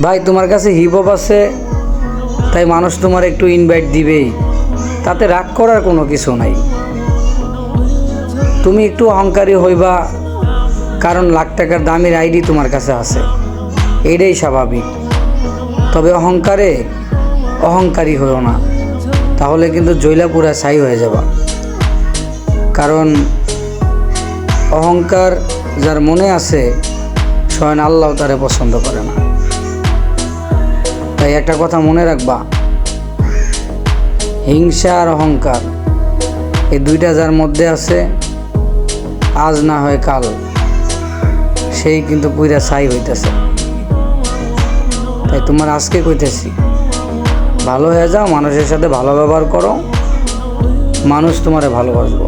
ভাই তোমার কাছে হিপ হপ আছে, তাই মানুষ তোমার একটু ইনভাইট দিবেই, তাতে রাগ করার কোনো কিছু নাই। তুমি একটু অহংকারী হইবা, কারণ লাখ টাকার দামের আইডি তোমার কাছে আছে, এটাই স্বাভাবিক। তবে অহংকারী হইও না, তাহলে কিন্তু জৈলাপুরা ছাই হয়ে যাবা। কারণ অহংকার যার মনে আছে, স্বয়ং আল্লাহ তারে পছন্দ করে না। তাই একটা কথা মনে রাখবা, হিংসা আর অহংকার এই দুইটা যার মধ্যে আছে, আজ না হয় কাল সেই কিন্তু পুরা ছাই হইতেছে। তাই তোমার আজকে কইতেছি, ভালো হয়ে যাও, মানুষের সাথে ভালো ব্যবহার করো, মানুষ তোমারে ভালোবাসবো।